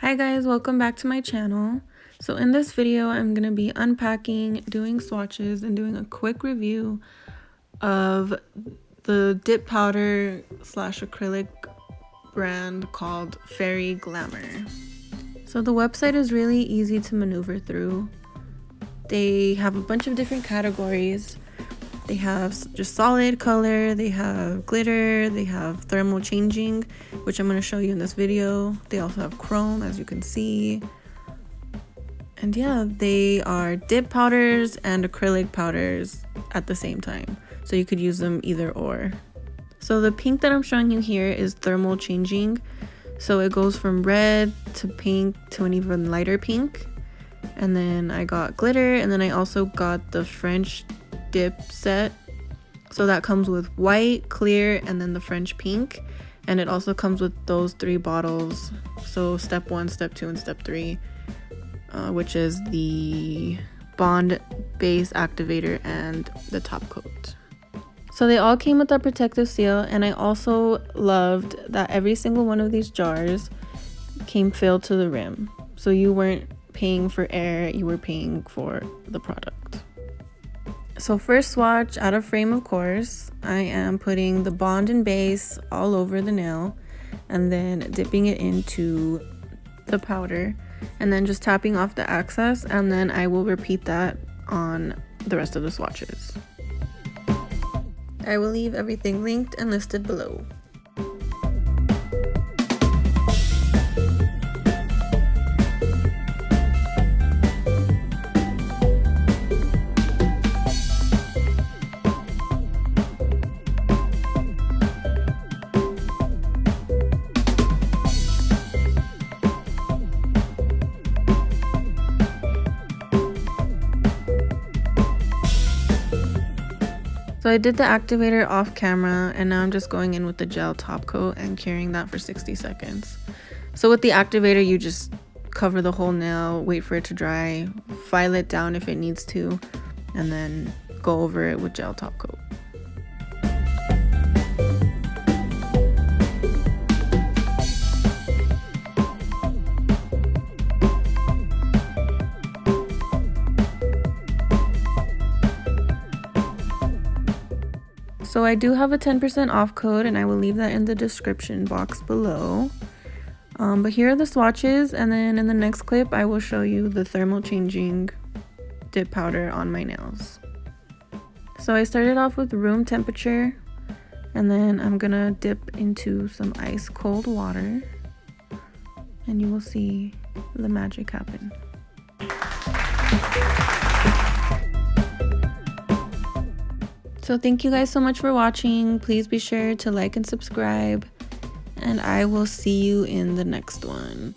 Hi guys, welcome back to my channel. So in this video, I'm going to be unpacking, doing swatches, and doing a quick review of the dip powder slash acrylic brand called Fairy Glamor. So the website is really easy to maneuver through. They have a bunch of different categories. They have just solid color, they have glitter, they have thermal changing, which I'm going to show you in this video. They also have chrome, as you can see. And yeah, they are dip powders and acrylic powders at the same time. So you could use them either or. So the pink that I'm showing you here is thermal changing. So it goes from red to pink to an even lighter pink. And then I got glitter, and then I also got the French dip set. So that comes with white, clear, and then the French pink. And it also comes with those 3 bottles. So step 1, step 2, and step 3, which is the bond base activator and the top coat. So they all came with that protective seal, and I also loved that every single one of these jars came filled to the rim. So you weren't paying for air, you were paying for the product. So first swatch, out of frame of course, I am putting the bond and base all over the nail and then dipping it into the powder and then just tapping off the excess, and then I will repeat that on the rest of the swatches. I will leave everything linked and listed below. So I did the activator off camera, and now I'm just going in with the gel top coat and curing that for 60 seconds. So with the activator, you just cover the whole nail, wait for it to dry, file it down if it needs to, and then go over it with gel top coat. So I do have a 10% off code, and I will leave that in the description box below. But here are the swatches, and then in the next clip I will show you the thermal changing dip powder on my nails. So I started off with room temperature, and then I'm gonna dip into some ice cold water, and you will see the magic happen. So thank you guys so much for watching. Please be sure to like and subscribe, and I will see you in the next one.